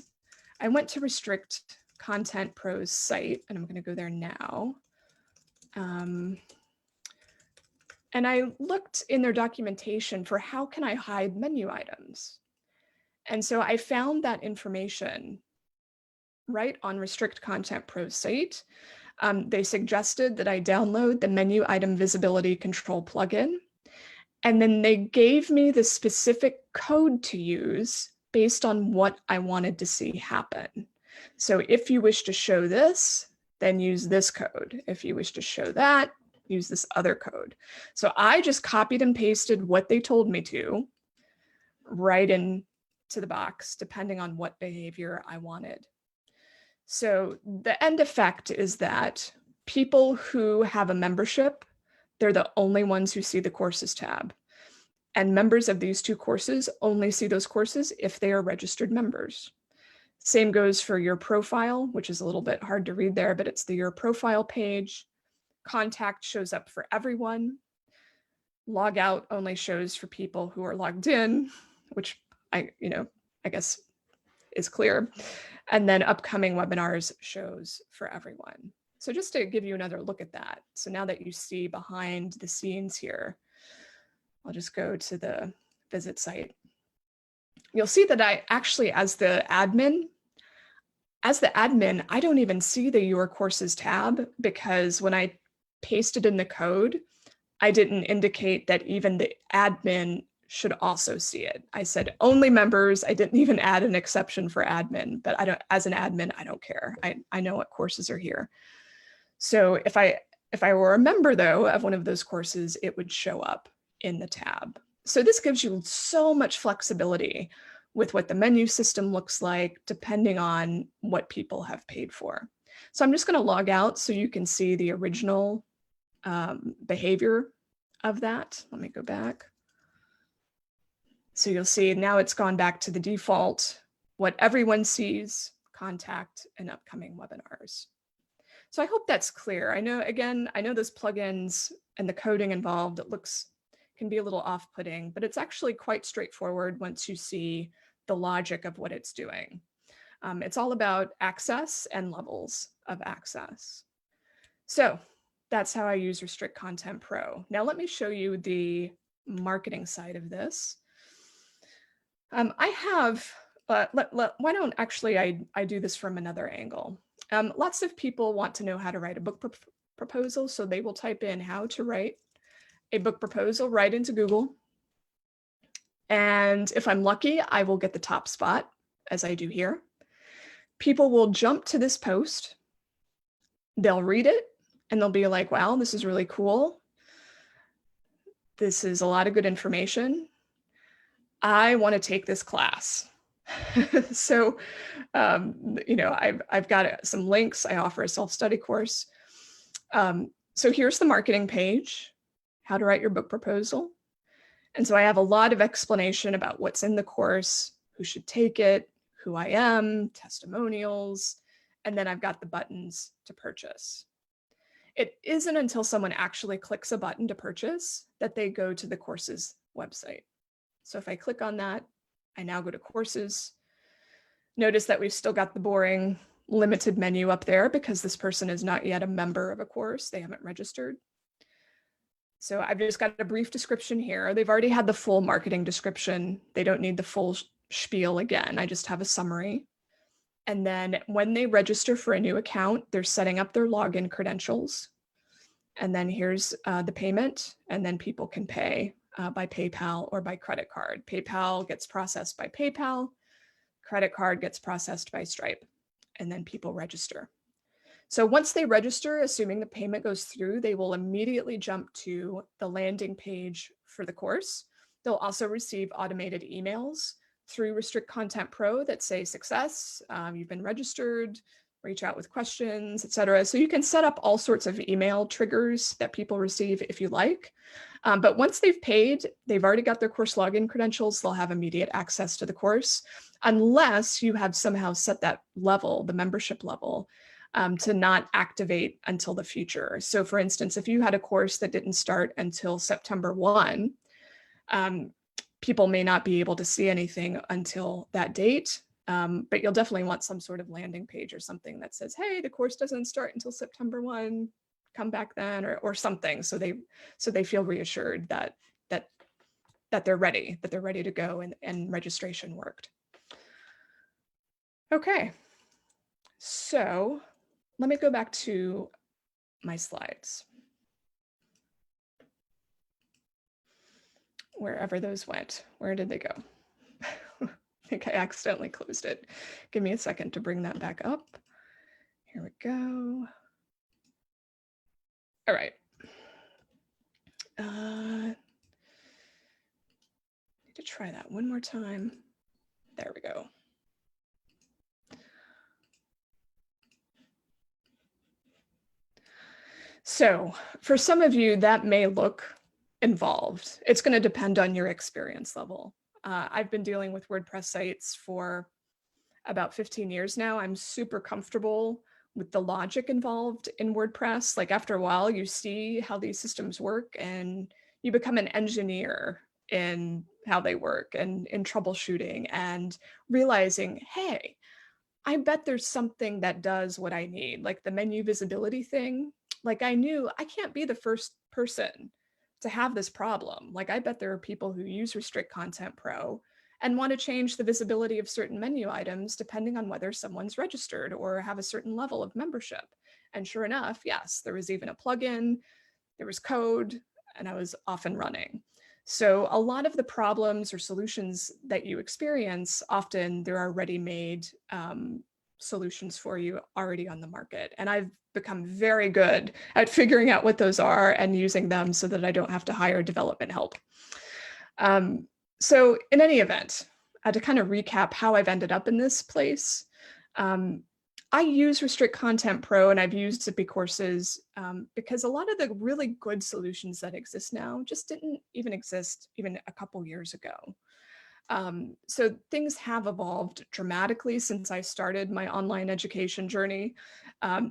I went to Restrict Content Pro's site, and I'm going to go there now. And I looked in their documentation for how can I hide menu items? And so I found that information right on Restrict Content Pro's site. They suggested that I download the Menu Item Visibility Control plugin. And then they gave me the specific code to use based on what I wanted to see happen. So if you wish to show this, then use this code. If you wish to show that, use this other code. So I just copied and pasted what they told me to right into the box, depending on what behavior I wanted. So the end effect is that People who have a membership, they're the only ones who see the courses tab. And members of these two courses only see those courses if they are registered members. Same goes for your profile, which is a little bit hard to read there, but it's the your profile page. Contact shows up for everyone. Log out only shows for people who are logged in, which I guess is clear. And then upcoming webinars shows for everyone. So just to give you another look at that. So now that you see behind the scenes here, I'll just go to the visit site. You'll see that I actually, as the admin, I don't even see the Your Courses tab, because when I pasted in the code, I didn't indicate that even the admin should also see it. I said only members. I didn't even add an exception for admin, but as an admin, I don't care. I know what courses are here. So if I were a member though of one of those courses, it would show up in the tab. So this gives you so much flexibility with what the menu system looks like, depending on what people have paid for. So I'm just going to log out so you can see the original behavior of that. Let me go back. So you'll see now it's gone back to the default, what everyone sees, contact, and upcoming webinars. So I hope that's clear. I know those plugins and the coding involved, can be a little off-putting, but it's actually quite straightforward once you see the logic of what it's doing. It's all about access and levels of access. So that's how I use Restrict Content Pro. Now let me show you the marketing side of this. I have, why don't actually I do this from another angle. Lots of people want to know how to write a book proposal, so they will type in how to write a book proposal right into Google. And if I'm lucky, I will get the top spot, as I do here. People will jump to this post, they'll read it, and they'll be like, wow, this is really cool. This is a lot of good information. I want to take this class. So, I've got some links. I offer a self-study course. So here's the marketing page, how to write your book proposal. And so I have a lot of explanation about what's in the course, who should take it, who I am, testimonials, and then I've got the buttons to purchase. It isn't until someone actually clicks a button to purchase that they go to the courses website. So if I click on that, I now go to courses. Notice that we've still got the boring limited menu up there because this person is not yet a member of a course. They haven't registered. So I've just got a brief description here. They've already had the full marketing description. They don't need the full spiel again. I just have a summary. And then when they register for a new account, they're setting up their login credentials. And then here's the payment. And then people can pay by PayPal or by credit card. PayPal gets processed by PayPal. Credit card gets processed by Stripe. And then people register. So once they register, assuming the payment goes through, they will immediately jump to the landing page for the course. They'll also receive automated emails through Restrict Content Pro that say success, you've been registered, reach out with questions, etc. So you can set up all sorts of email triggers that people receive if you like. But once they've paid, they've already got their course login credentials, they'll have immediate access to the course, unless you have somehow set that level, the membership level, to not activate until the future. So for instance, if you had a course that didn't start until September 1, people may not be able to see anything until that date, but you'll definitely want some sort of landing page or something that says, hey, the course doesn't start until September 1, come back then, or something. So they feel reassured that they're ready, to go and registration worked. Okay, so let me go back to my slides. Wherever those went, where did they go? I think I accidentally closed it. Give me a second to bring that back up. Here we go. All right. Need to try that one more time. There we go. So for some of you, that may look involved. It's going to depend on your experience level. I've been dealing with WordPress sites for about 15 years now. I'm super comfortable with the logic involved in WordPress. Like after a while, you see how these systems work and you become an engineer in how they work and in troubleshooting and realizing, hey, I bet there's something that does what I need, like the menu visibility thing. Like I knew I can't be the first person to have this problem. Like I bet there are people who use Restrict Content Pro and want to change the visibility of certain menu items depending on whether someone's registered or have a certain level of membership. And sure enough, yes, there was even a plugin, there was code, and I was off and running. So a lot of the problems or solutions that you experience, often there are ready-made solutions for you already on the market. And I've become very good at figuring out what those are and using them so that I don't have to hire development help. So in any event, to kind of recap how I've ended up in this place, I use Restrict Content Pro and I've used Zippy courses because a lot of the really good solutions that exist now just didn't even exist even a couple years ago. So things have evolved dramatically since I started my online education journey.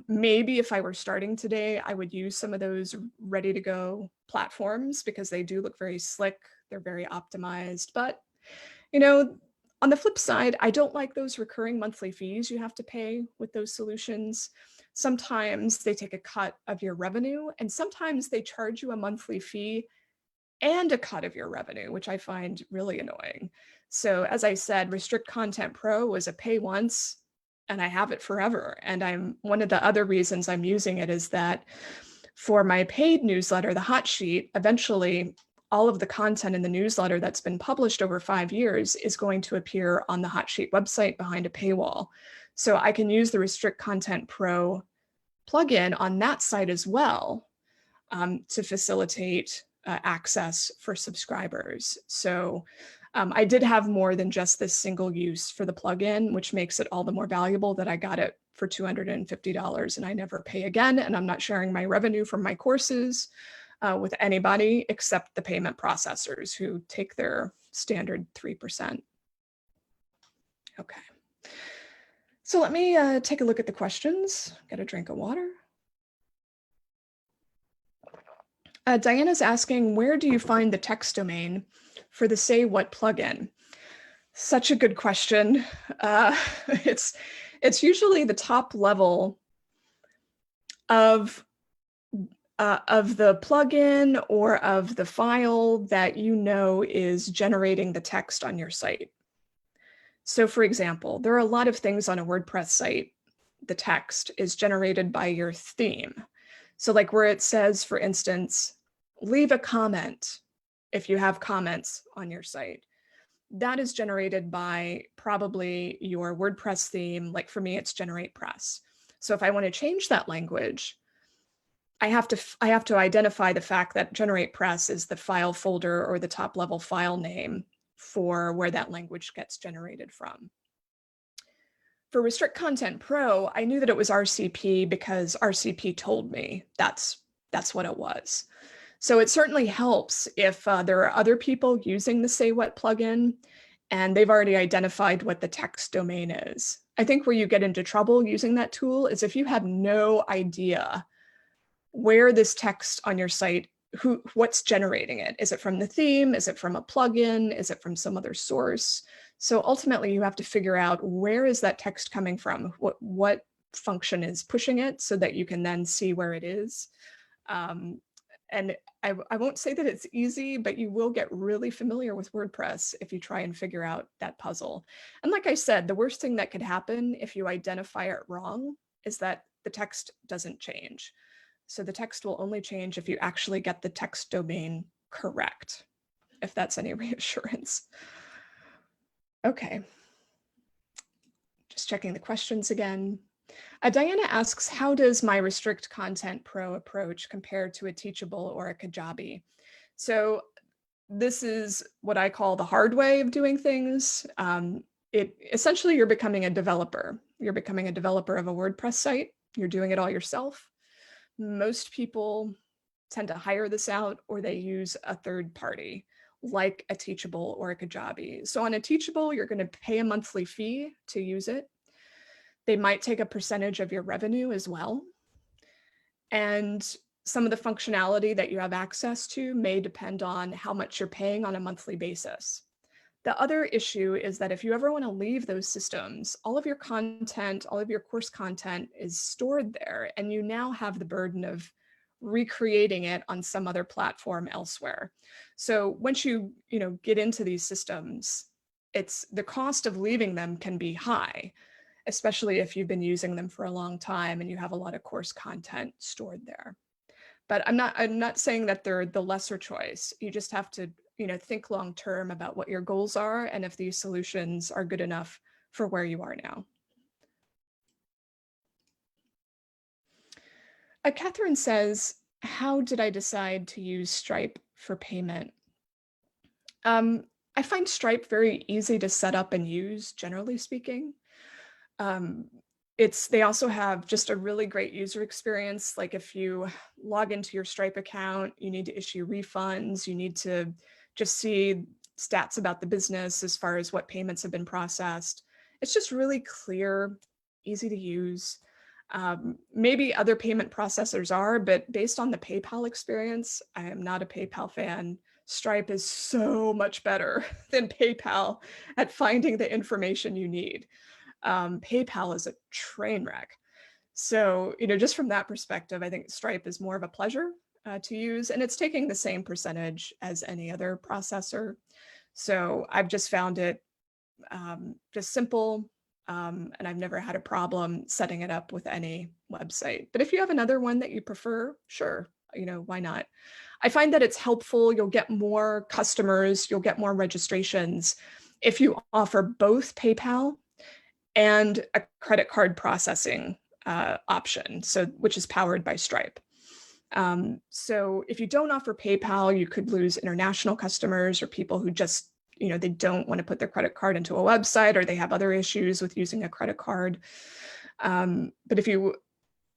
Maybe if I were starting today, I would use some of those ready to go platforms because they do look very slick. They're very optimized, but you know, on the flip side, I don't like those recurring monthly fees you have to pay with those solutions. Sometimes they take a cut of your revenue, and sometimes they charge you a monthly fee and a cut of your revenue, which I find really annoying. So as I said, Restrict Content Pro was a pay once, and I have it forever. And one of the other reasons I'm using it is that for my paid newsletter, the hot sheet, eventually all of the content in the newsletter that's been published over 5 years is going to appear on the hot sheet website behind a paywall. So I can use the Restrict Content Pro plugin on that site as well to facilitate access for subscribers. So I did have more than just this single use for the plugin, which makes it all the more valuable that I got it for $250 and I never pay again. And I'm not sharing my revenue from my courses with anybody except the payment processors who take their standard 3%. Okay. So let me take a look at the questions. Get a drink of water. Diana's asking, where do you find the text domain for the Say What plugin? Such a good question. It's usually the top level of the plugin or of the file that you know is generating the text on your site. So for example, there are a lot of things on a WordPress site. The text is generated by your theme. So like where it says, for instance, leave a comment if you have comments on your site. That is generated by probably your WordPress theme. Like for me, it's GeneratePress. So if I want to change that language, I have to identify the fact that GeneratePress is the file folder or the top level file name for where that language gets generated from. For Restrict Content Pro, I knew that it was RCP because RCP told me that's what it was. So it certainly helps if there are other people using the Say What plugin and they've already identified what the text domain is. I think where you get into trouble using that tool is if you have no idea where this text on your site, what's generating it. Is it from the theme? Is it from a plugin? Is it from some other source? So ultimately you have to figure out where is that text coming from? What function is pushing it so that you can then see where it is. And I won't say that it's easy, but you will get really familiar with WordPress if you try and figure out that puzzle. And like I said, the worst thing that could happen if you identify it wrong is that the text doesn't change. So the text will only change if you actually get the text domain correct, if that's any reassurance. Okay. Just checking the questions again. Diana asks, how does my Restrict Content Pro approach compare to a Teachable or a Kajabi? So this is what I call the hard way of doing things. Essentially, you're becoming a developer. You're becoming a developer of a WordPress site. You're doing it all yourself. Most people tend to hire this out, or they use a third party like a Teachable or a Kajabi. So on a Teachable, you're going to pay a monthly fee to use it. They might take a percentage of your revenue as well. And some of the functionality that you have access to may depend on how much you're paying on a monthly basis. The other issue is that if you ever want to leave those systems, all of your content, all of your course content is stored there, and you now have the burden of recreating it on some other platform elsewhere. So once you get into these systems, it's the cost of leaving them can be high, especially if you've been using them for a long time and you have a lot of course content stored there. But I'm not saying that they're the lesser choice. You just have to think long term about what your goals are and if these solutions are good enough for where you are now. Catherine says, how did I decide to use Stripe for payment? I find Stripe very easy to set up and use, generally speaking. They also have just a really great user experience. Like if you log into your Stripe account, you need to issue refunds, you need to just see stats about the business as far as what payments have been processed. It's just really clear, easy to use. Maybe other payment processors are, but based on the PayPal experience, I am not a PayPal fan. Stripe is so much better than PayPal at finding the information you need. PayPal is a train wreck. So, just from that perspective, I think Stripe is more of a pleasure to use, and it's taking the same percentage as any other processor. So I've just found it just simple, and I've never had a problem setting it up with any website. But if you have another one that you prefer, sure, why not? I find that it's helpful. You'll get more customers, you'll get more registrations if you offer both PayPal and a credit card processing option, which is powered by Stripe. So if you don't offer PayPal, you could lose international customers or people who just, they don't want to put their credit card into a website, or they have other issues with using a credit card. But if you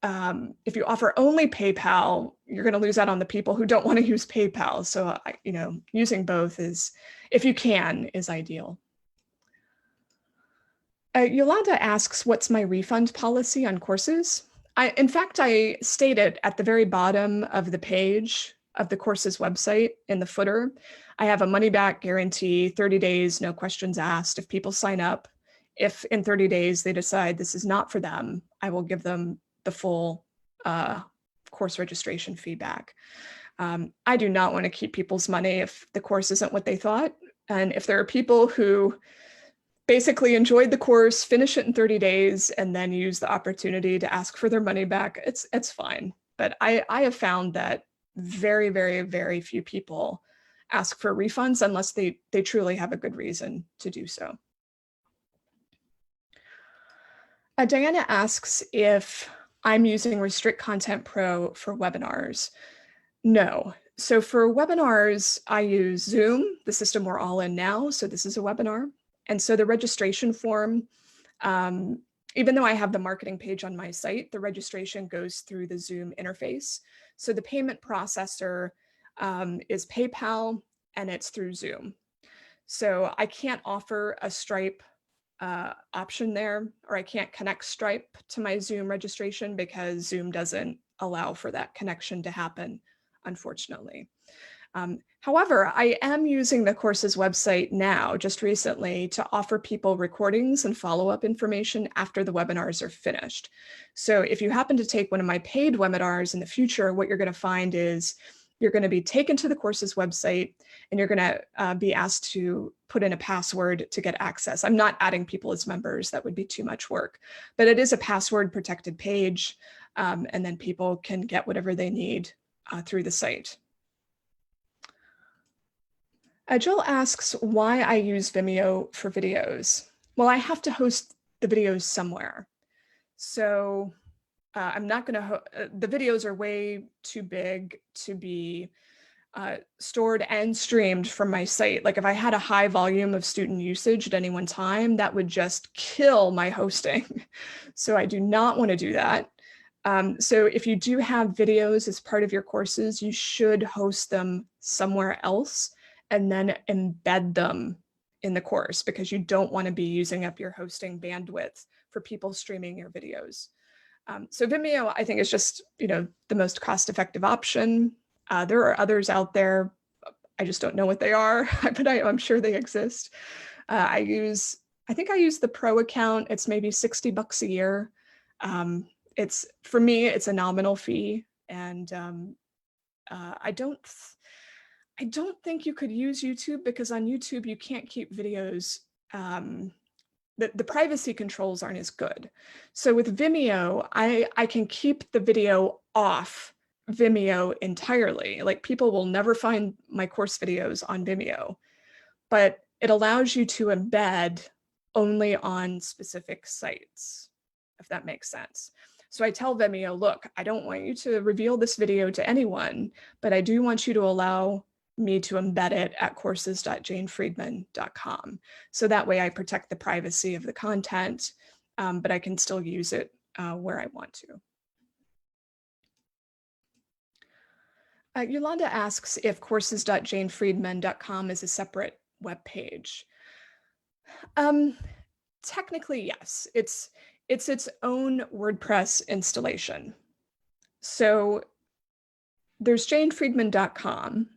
offer only PayPal, you're going to lose out on the people who don't want to use PayPal. So, using both if you can, is ideal. Yolanda asks, what's my refund policy on courses? In fact, I stated at the very bottom of the page of the course's website in the footer, I have a money back guarantee, 30 days, no questions asked. If people sign up, if in 30 days they decide this is not for them, I will give them the full course registration feedback. I do not want to keep people's money if the course isn't what they thought. And if there are people who basically enjoyed the course, finish it in 30 days, and then use the opportunity to ask for their money back, it's fine. But I have found that very, very, very few people ask for refunds unless they truly have a good reason to do so. Diana asks if I'm using Restrict Content Pro for webinars. No. So for webinars, I use Zoom, the system we're all in now. So this is a webinar. And so the registration form, even though I have the marketing page on my site, the registration goes through the Zoom interface. So the payment processor is PayPal, and it's through Zoom. So I can't offer a Stripe option there, or I can't connect Stripe to my Zoom registration because Zoom doesn't allow for that connection to happen, unfortunately. However, I am using the course's website now, just recently, to offer people recordings and follow-up information after the webinars are finished. So if you happen to take one of my paid webinars in the future, what you're going to find is you're going to be taken to the course's website, and you're going to be asked to put in a password to get access. I'm not adding people as members. That would be too much work. But it is a password-protected page, and then people can get whatever they need through the site. Jill asks why I use Vimeo for videos. Well, I have to host the videos somewhere. So I'm not going to, the videos are way too big to be stored and streamed from my site. Like if I had a high volume of student usage at any one time, that would just kill my hosting. So I do not want to do that. So if you do have videos as part of your courses, you should host them somewhere else and then embed them in the course, because you don't want to be using up your hosting bandwidth for people streaming your videos. So Vimeo, I think, is just, the most cost-effective option. There are others out there. I just don't know what they are, but I'm sure they exist. I think I use the Pro account. It's maybe $60 a year. For me, it's a nominal fee, and I don't think you could use YouTube, because on YouTube you can't keep videos. The privacy controls aren't as good. So with Vimeo, I can keep the video off Vimeo entirely. Like, people will never find my course videos on Vimeo, but it allows you to embed only on specific sites, if that makes sense. So I tell Vimeo, look, I don't want you to reveal this video to anyone, but I do want you to allow me to embed it at courses.janefriedman.com. So that way I protect the privacy of the content, but I can still use it where I want to. Yolanda asks if courses.janefriedman.com is a separate web page. Technically, yes. It's its own WordPress installation. So there's janefriedman.com,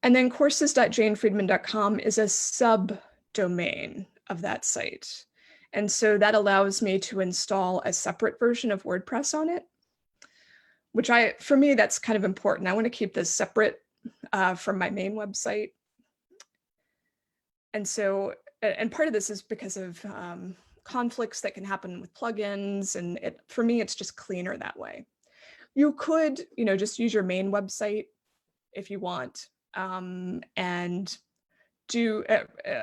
and then courses.janefriedman.com is a subdomain of that site. And so that allows me to install a separate version of WordPress on it, which for me, that's kind of important. I want to keep this separate from my main website. And so, and part of this is because of conflicts that can happen with plugins. And for me, it's just cleaner that way. You could, just use your main website if you want, and do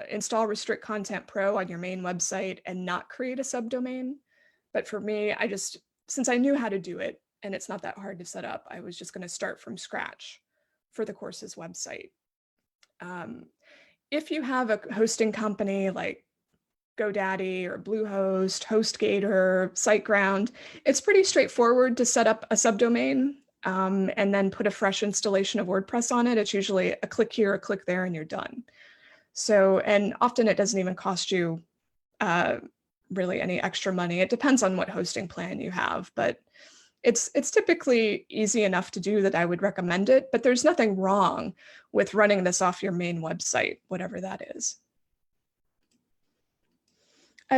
install Restrict Content Pro on your main website and not create a subdomain. But for me, since I knew how to do it and it's not that hard to set up, I was just going to start from scratch for the course's website. If you have a hosting company like GoDaddy or Bluehost, HostGator, SiteGround, it's pretty straightforward to set up a subdomain and then put a fresh installation of WordPress on it. It's usually a click here, a click there, and you're done. So, and often it doesn't even cost you really any extra money. It depends on what hosting plan you have, but it's typically easy enough to do that I would recommend it. But there's nothing wrong with running this off your main website, whatever that is.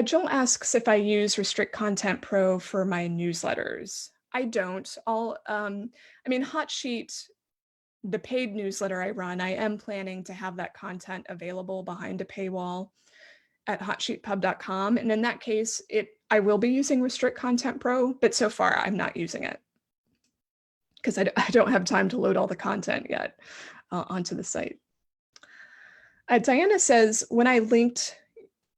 Joel asks if I use Restrict Content Pro for my newsletters. I don't. Hotsheet, the paid newsletter I run, I am planning to have that content available behind a paywall at hotsheetpub.com. And in that case, I will be using Restrict Content Pro, but so far I'm not using it because I don't have time to load all the content yet onto the site. Diana says, when I linked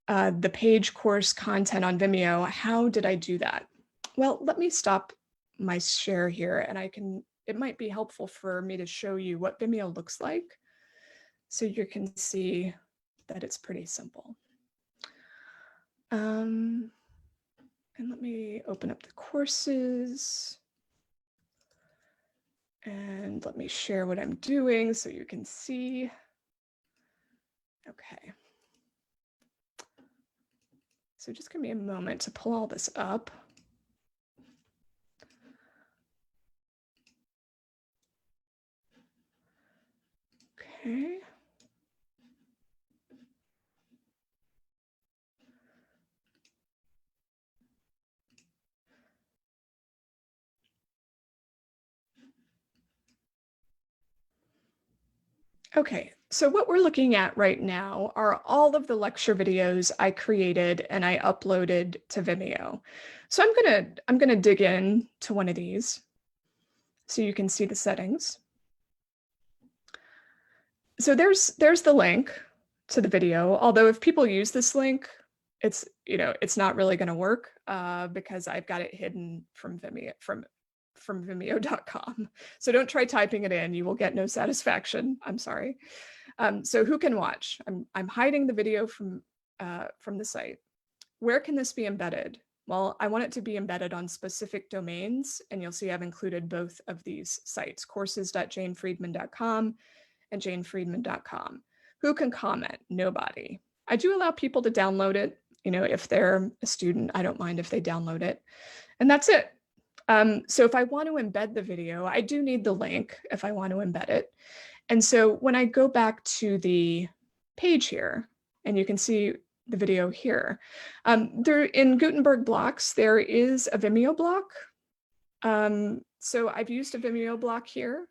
the page course content on Vimeo, how did I do that? Well, let me stop my share here, and it might be helpful for me to show you what Vimeo looks like so you can see that it's pretty simple. And let me open up the courses and let me share what I'm doing so you can see. Okay. So just give me a moment to pull all this up. Okay. Okay, so what we're looking at right now are all of the lecture videos I created and I uploaded to Vimeo. So I'm gonna dig in to one of these so you can see the settings. So there's the link to the video, although if people use this link, it's not really going to work because I've got it hidden from Vimeo from Vimeo.com. So don't try typing it in; you will get no satisfaction. I'm sorry. So who can watch? I'm hiding the video from the site. Where can this be embedded? Well, I want it to be embedded on specific domains, and you'll see I've included both of these sites, courses.janefriedman.com and janefriedman.com. Who can comment? Nobody. I do allow people to download it. If they're a student, I don't mind if they download it. And that's it. So if I want to embed the video, I do need the link if I want to embed it. And so when I go back to the page here, and you can see the video here, there in Gutenberg blocks, there is a Vimeo block. So I've used a Vimeo block here,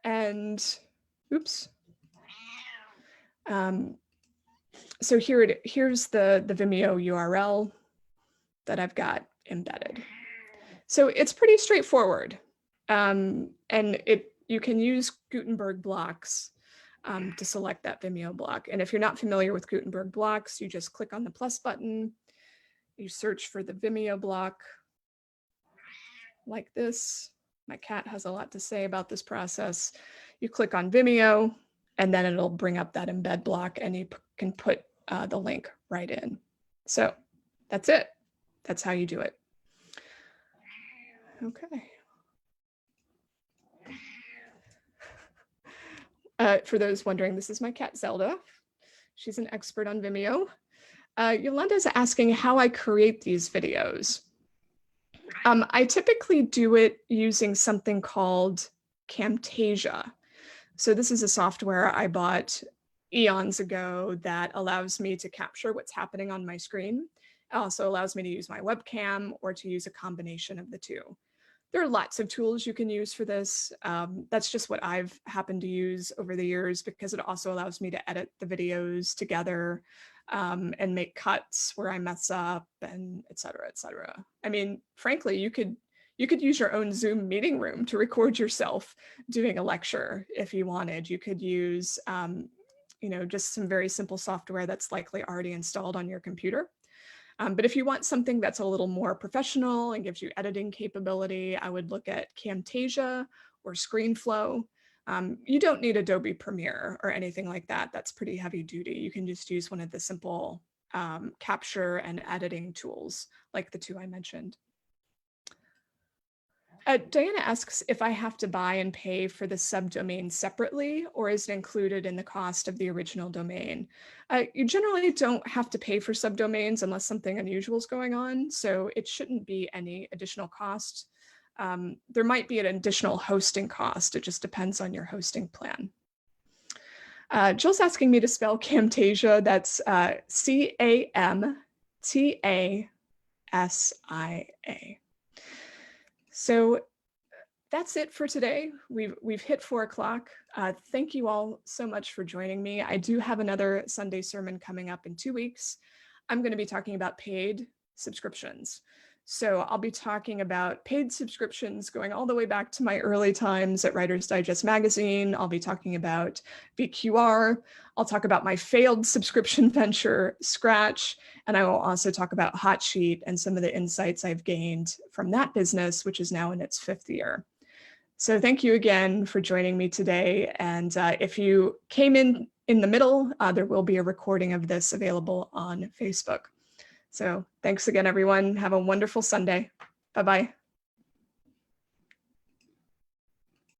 and oops. So here's the Vimeo URL that I've got embedded. So it's pretty straightforward. And you can use Gutenberg blocks to select that Vimeo block. And if you're not familiar with Gutenberg blocks, you just click on the plus button, you search for the Vimeo block like this. My cat has a lot to say about this process. You click on Vimeo, and then it'll bring up that embed block, and you can put the link right in. So that's it. That's how you do it. Okay. For those wondering, this is my cat Zelda. She's an expert on Vimeo. Yolanda's asking how I create these videos. I typically do it using something called Camtasia. So this is a software I bought eons ago that allows me to capture what's happening on my screen. It also allows me to use my webcam or to use a combination of the two. There are lots of tools you can use for this. That's just what I've happened to use over the years, because it also allows me to edit the videos together and make cuts where I mess up, and et cetera, et cetera. I mean, frankly, you could use your own Zoom meeting room to record yourself doing a lecture if you wanted. You could use just some very simple software that's likely already installed on your computer. But if you want something that's a little more professional and gives you editing capability, I would look at Camtasia or ScreenFlow. You don't need Adobe Premiere or anything like that. That's pretty heavy duty. You can just use one of the simple capture and editing tools like the two I mentioned. Diana asks if I have to buy and pay for the subdomain separately, or is it included in the cost of the original domain? You generally don't have to pay for subdomains unless something unusual is going on, so it shouldn't be any additional cost. There might be an additional hosting cost. It just depends on your hosting plan. Jill's asking me to spell Camtasia. That's C-A-M-T-A-S-I-A. So that's it for today. We've hit 4 o'clock. Thank you all so much for joining me. I do have another Sunday sermon coming up in 2 weeks. I'm going to be talking about paid subscriptions. So I'll be talking about paid subscriptions going all the way back to my early times at Writer's Digest magazine. I'll be talking about VQR. I'll talk about my failed subscription venture, Scratch, and I will also talk about Hotsheet and some of the insights I've gained from that business, which is now in its 5th year. So thank you again for joining me today. And if you came in the middle, there will be a recording of this available on Facebook. So thanks again, everyone. Have a wonderful Sunday. Bye-bye.